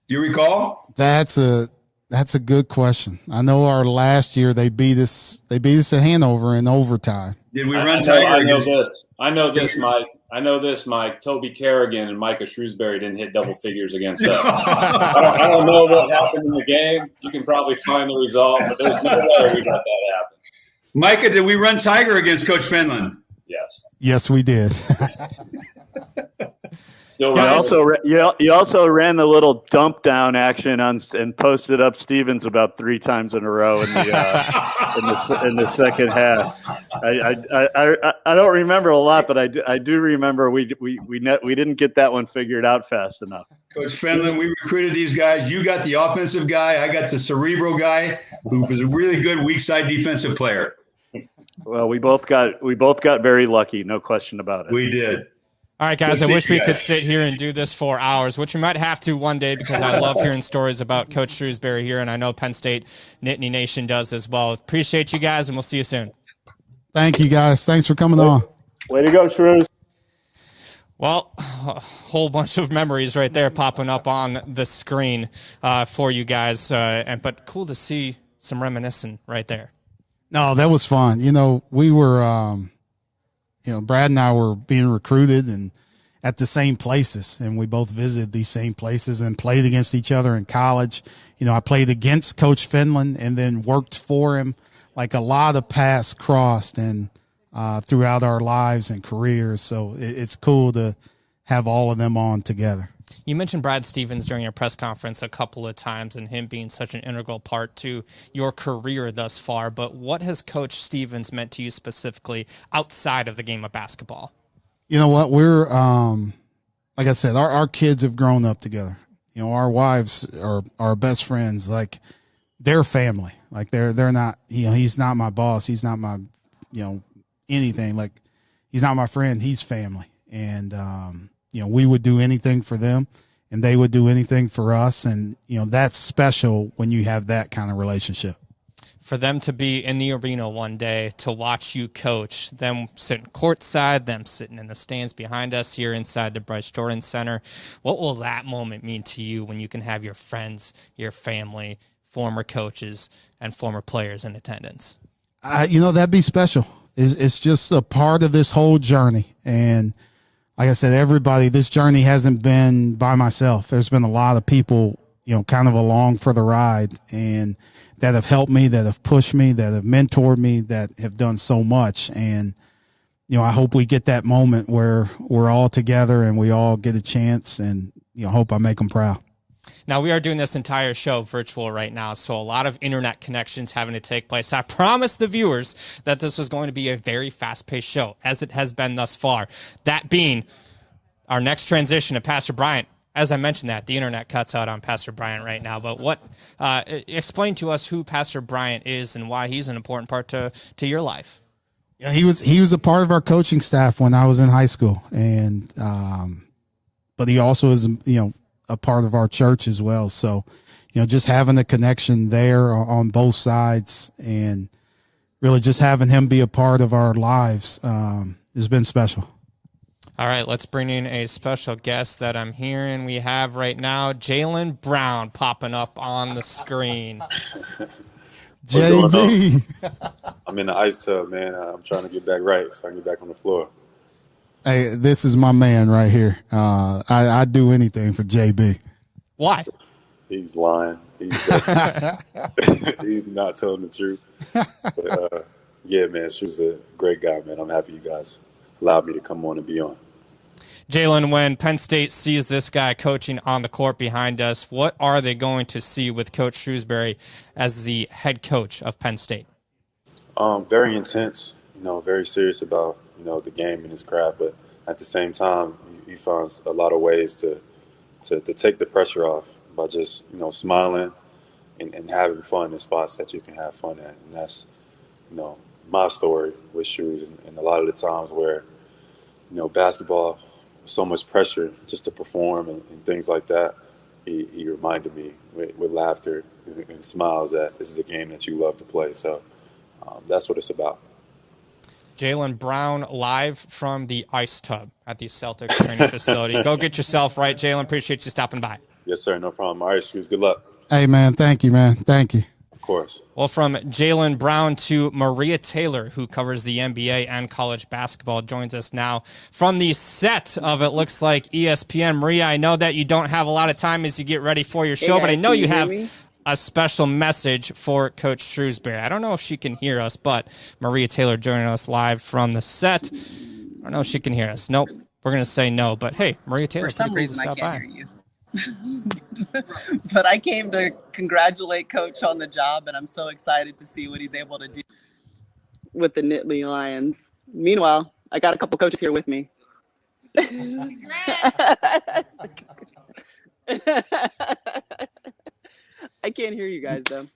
Do you recall? That's a good question. I know our last year they beat us at Hanover in overtime. Did we run tiger? I know this, Mike. Toby Kerrigan and Micah Shrewsberry didn't hit double figures against us. I don't know what happened in the game. You can probably find the result, but there's no way we got that happen. Micah, did we run tiger against Coach Finland? Yes. Yes, we did. You also ran the little dump down action and posted up Stevens about 3 times in a row in the second half. I don't remember a lot, but I do remember we didn't get that one figured out fast enough. Coach Finland, we recruited these guys. You got the offensive guy. I got the cerebral guy who was a really good weak side defensive player. Well, we both got very lucky, no question about it. We did. All right, guys, I wish we could sit here and do this for hours, which we might have to one day because I love hearing stories about Coach Shrewsberry here, and I know Penn State Nittany Nation does as well. Appreciate you guys, and we'll see you soon. Thank you, guys. Thanks for coming on. Way to go, Shrews. Well, a whole bunch of memories right there popping up on the screen for you guys, but cool to see some reminiscing right there. No, that was fun. We were Brad and I were being recruited and at the same places, and we both visited these same places and played against each other in college. I played against Coach Finland and then worked for him. Like a lot of paths crossed and throughout our lives and careers. So it's cool to have all of them on together. You mentioned Brad Stevens during your press conference a couple of times and him being such an integral part to your career thus far, but what has Coach Stevens meant to you specifically outside of the game of basketball? You know what? We're, like I said, our kids have grown up together. Our wives are our best friends. Like, they're family. Like, they're not, he's not my boss. He's not my, anything. Like, he's not my friend. He's family. And, we would do anything for them and they would do anything for us. And, that's special when you have that kind of relationship. For them to be in the arena one day, to watch you coach, them sitting courtside, them sitting in the stands behind us here inside the Bryce Jordan Center, what will that moment mean to you when you can have your friends, your family, former coaches, and former players in attendance? That'd be special. It's just a part of this whole journey. And like I said, this journey hasn't been by myself. There's been a lot of people, kind of along for the ride and that have helped me, that have pushed me, that have mentored me, that have done so much. And, I hope we get that moment where we're all together and we all get a chance, and, hope I make them proud. Now, we are doing this entire show virtual right now, so a lot of internet connections having to take place. I promised the viewers that this was going to be a very fast-paced show, as it has been thus far. That being our next transition to Pastor Bryant. as I mentioned that, the internet cuts out on Pastor Bryant right now, but explain to us who Pastor Bryant is and why he's an important part to your life. Yeah, he was a part of our coaching staff when I was in high school, and but he also is, a part of our church as well. So, just having a connection there on both sides and really just having him be a part of our lives has been special. All right, let's bring in a special guest that I'm hearing. We have right now Jaylen Brown popping up on the screen. JB. I'm in the ice tub, man. I'm trying to get back right so I can get back on the floor. Hey, this is my man right here. I'd do anything for JB. Why? He's lying. He's not telling the truth. But, yeah, man, she's a great guy, man. I'm happy you guys allowed me to come on and be on. Jaylen, when Penn State sees this guy coaching on the court behind us, what are they going to see with Coach Shrewsberry as the head coach of Penn State? Very intense, very serious about, the game and his craft. But at the same time, he finds a lot of ways to take the pressure off by just, smiling and having fun in spots that you can have fun at. And that's, my story with Shrews, and a lot of the times where, basketball, so much pressure just to perform and things like that, he reminded me with laughter and smiles that this is a game that you love to play. So that's what it's about. Jaylen Brown live from the ice tub at the Celtics training facility. Go get yourself right, Jaylen. Appreciate you stopping by. Yes, sir. No problem. All right, Shrews. Good luck. Hey, man. Thank you, man. Thank you. Of course. Well, from Jaylen Brown to Maria Taylor, who covers the NBA and college basketball, joins us now from the set of, it looks like, ESPN. Maria, I know that you don't have a lot of time as you get ready for your show, but I know you have a special message for Coach Shrewsberry. I don't know if she can hear us, but Maria Taylor joining us live from the set. I don't know if she can hear us. Nope. We're going to say no, but hey, Maria Taylor, for some reason cool to stop I can't by. hear you. But I came to congratulate Coach on the job, and I'm so excited to see what he's able to do with the Nittany Lions. Meanwhile, I got a couple coaches here with me. I can't hear you guys, though.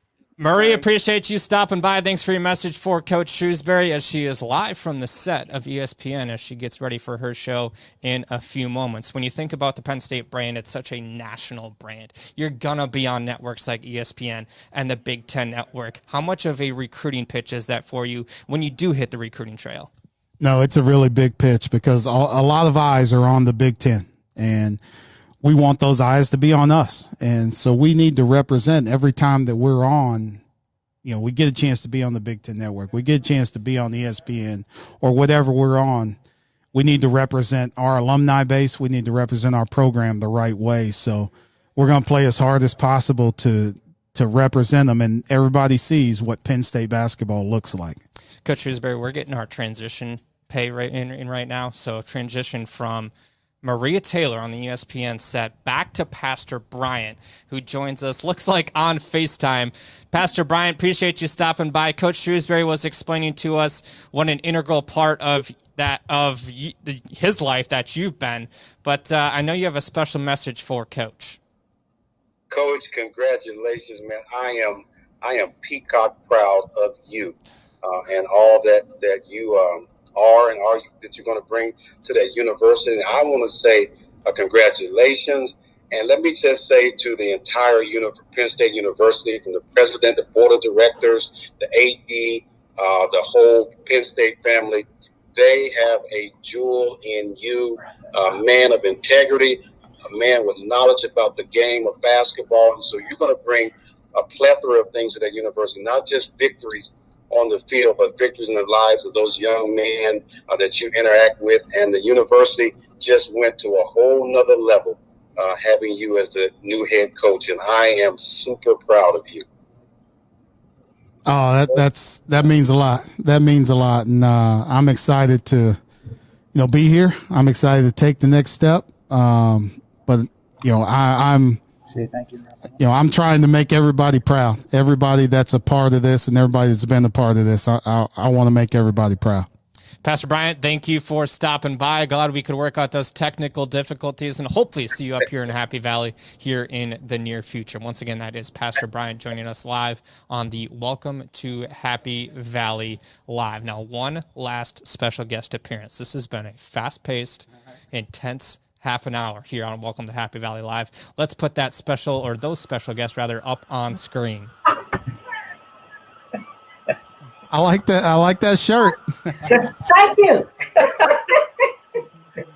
Marie, appreciate you stopping by. Thanks for your message for Coach Shrewsberry as she is live from the set of ESPN as she gets ready for her show in a few moments. When you think about the Penn State brand, it's such a national brand. You're going to be on networks like ESPN and the Big Ten Network. How much of a recruiting pitch is that for you when you do hit the recruiting trail? No, it's a really big pitch because a lot of eyes are on the Big Ten, and we want those eyes to be on us. And so we need to represent every time that we're on, we get a chance to be on the Big Ten Network. We get a chance to be on ESPN or whatever we're on. We need to represent our alumni base. We need to represent our program the right way. So we're going to play as hard as possible to represent them, and everybody sees what Penn State basketball looks like. Coach Shrewsberry, we're getting our transition pay right now. So transition from Maria Taylor on the ESPN set back to Pastor Bryant, who joins us, looks like on FaceTime. Pastor Bryant, appreciate you stopping by. Coach Shrewsberry was explaining to us what an integral part of his life that you've been, but I know you have a special message for Coach. Coach, congratulations, man. I am peacock proud of you and all that you that you're going to bring to that university. And I want to say congratulations. And let me just say to the entire Penn State University, from the president, the board of directors, the AD, the whole Penn State family, they have a jewel in you, a man of integrity, a man with knowledge about the game of basketball. And so you're going to bring a plethora of things to that university, not just victories on the field, but victories in the lives of those young men that you interact with. And the university just went to a whole nother level, having you as the new head coach. And I am super proud of you. Oh, that means a lot. That means a lot. And I'm excited to, be here. I'm excited to take the next step. But I'm I'm trying to make everybody proud. Everybody that's a part of this and everybody that's been a part of this. I want to make everybody proud. Pastor Bryant, thank you for stopping by. Glad we could work out those technical difficulties and hopefully see you up here in Happy Valley here in the near future. Once again, that is Pastor Bryant joining us live on the Welcome to Happy Valley Live. Now, one last special guest appearance. This has been a fast-paced, intense half an hour here on Welcome to Happy Valley Live. Let's put that special, or those special guests rather, up on screen. I like that shirt. Thank you.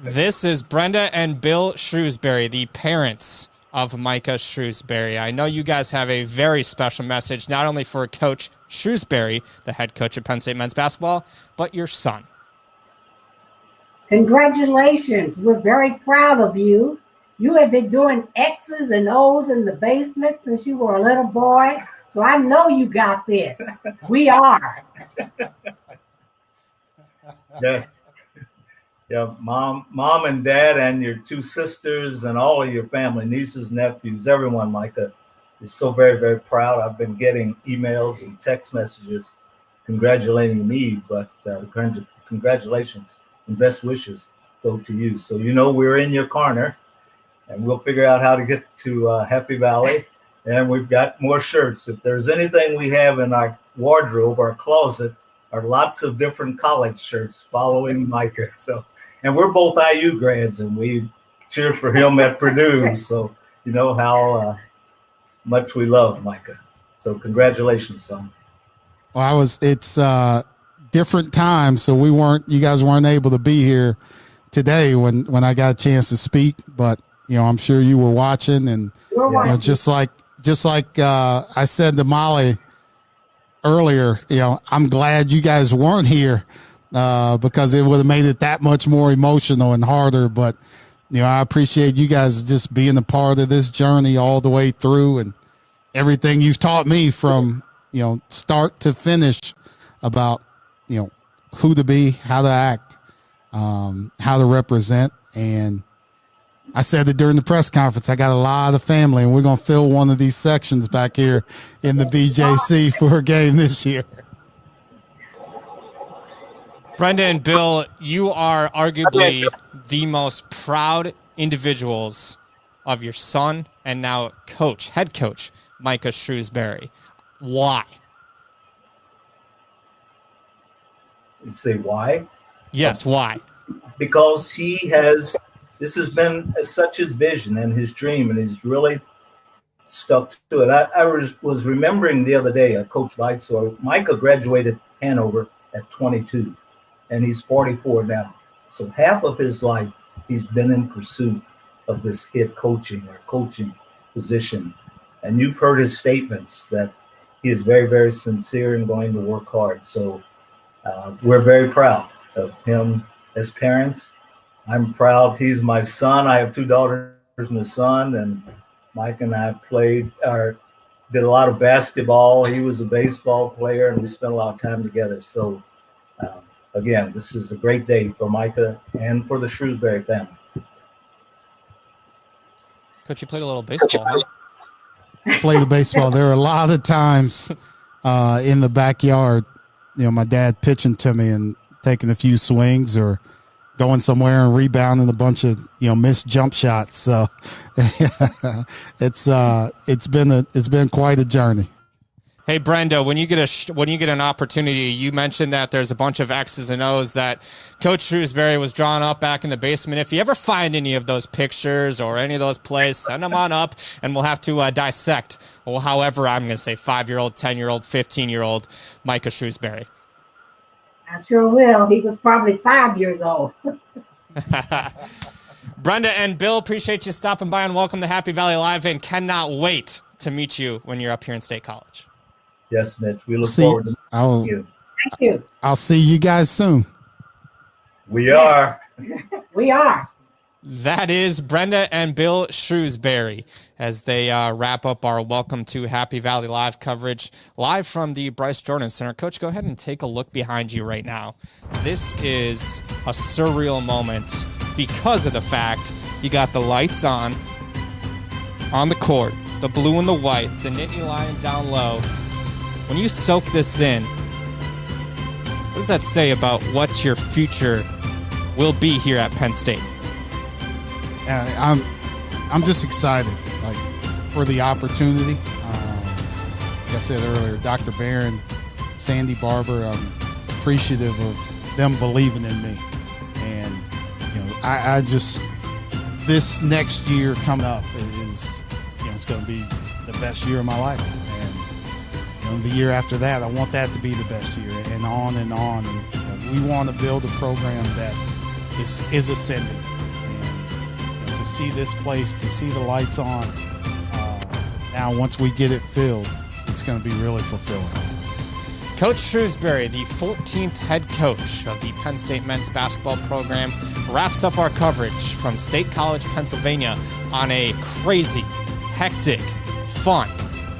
This is Brenda and Bill Shrewsberry, the parents of Micah Shrewsberry. I know you guys have a very special message, not only for Coach Shrewsberry, the head coach at Penn State men's basketball, but your son. Congratulations. We're very proud of you. You have been doing X's and O's in the basement since you were a little boy. So I know you got this. We are. Yeah. Yeah, mom and dad and your two sisters and all of your family, nieces, nephews, everyone, Micah, is so very, very proud. I've been getting emails and text messages congratulating me, but congratulations and best wishes go to you. So we're in your corner, and we'll figure out how to get to Happy Valley. And we've got more shirts. If there's anything we have in our wardrobe, our closet, are lots of different college shirts following Micah. So, and we're both IU grads, and we cheer for him at Purdue. So you know how much we love Micah. So congratulations, son. Well, it's different times, so you guys weren't able to be here today when I got a chance to speak, but I'm sure you were watching, and just like I said to Molly earlier, I'm glad you guys weren't here because it would have made it that much more emotional and harder. But, I appreciate you guys just being a part of this journey all the way through, and everything you've taught me from, start to finish about, who to be, how to act, how to represent. And I said it during the press conference, I got a lot of family, and we're going to fill one of these sections back here in the BJC for a game this year. Brenda and Bill, you are arguably the most proud individuals of your son and now head coach, Micah Shrewsberry. Why? You say why? Yes, why? Because this has been such his vision and his dream, and he's really stuck to it. I was remembering the other day, Coach Beitzer, Micah graduated Hanover at 22, and he's 44 now. So half of his life, he's been in pursuit of this head coaching or coaching position. And you've heard his statements that he is very, very sincere and going to work hard. So we're very proud of him as parents. I'm proud. He's my son. I have two daughters and a son, and Mike and I did a lot of basketball. He was a baseball player, and we spent a lot of time together. So, again, this is a great day for Micah and for the Shrewsberry family. Coach, you played a little baseball, huh? Play the baseball. There are a lot of times in the backyard, my dad pitching to me and taking a few swings or going somewhere and rebounding a bunch of missed jump shots. So it's been quite a journey. Hey Brenda, when you get an opportunity, you mentioned that there's a bunch of X's and O's that Coach Shrewsberry was drawn up back in the basement. If you ever find any of those pictures or any of those plays, send them on up, and we'll have to dissect. Well, however, I'm going to say 5-year-old, 10-year-old, 15-year-old Micah Shrewsberry. I sure will. He was probably 5 years old. Brenda and Bill, appreciate you stopping by and welcome to Happy Valley Live, and cannot wait to meet you when you're up here in State College. Yes, Mitch. We look forward to meeting you. Thank you. I'll see you guys soon. We are. We are. That is Brenda and Bill Shrewsberry as they wrap up our Welcome to Happy Valley Live coverage live from the Bryce Jordan Center. Coach, go ahead and take a look behind you right now. This is a surreal moment because of the fact you got the lights on the court, the blue and the white, the Nittany Lion down low. When you soak this in, What does that say about what your future will be here at Penn State? I'm just excited, like, for the opportunity. Like I said earlier, Dr. Barron, Sandy Barber, I'm appreciative of them believing in me. And, I just, this next year coming up is, it's going to be the best year of my life. And, the year after that, I want that to be the best year, and on and on. And we want to build a program that is ascending. And to see this place, to see the lights on, now once we get it filled, it's going to be really fulfilling. Coach Shrewsberry, the 14th head coach of the Penn State men's basketball program, wraps up our coverage from State College, Pennsylvania on a crazy, hectic, fun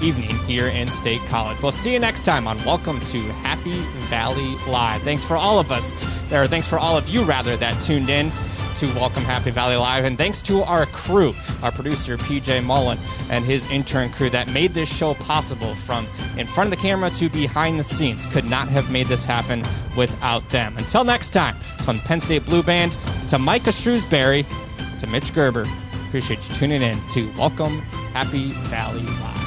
evening here in State College. We'll see you next time on Welcome to Happy Valley Live. Thanks for all of you that tuned in to Welcome Happy Valley Live, and thanks to our crew, our producer PJ Mullen and his intern crew that made this show possible, from in front of the camera to behind the scenes. Could not have made this happen without them. Until next time, from the Penn State Blue Band to Micah Shrewsberry to Mitch Gerber, appreciate you tuning in to Welcome Happy Valley Live.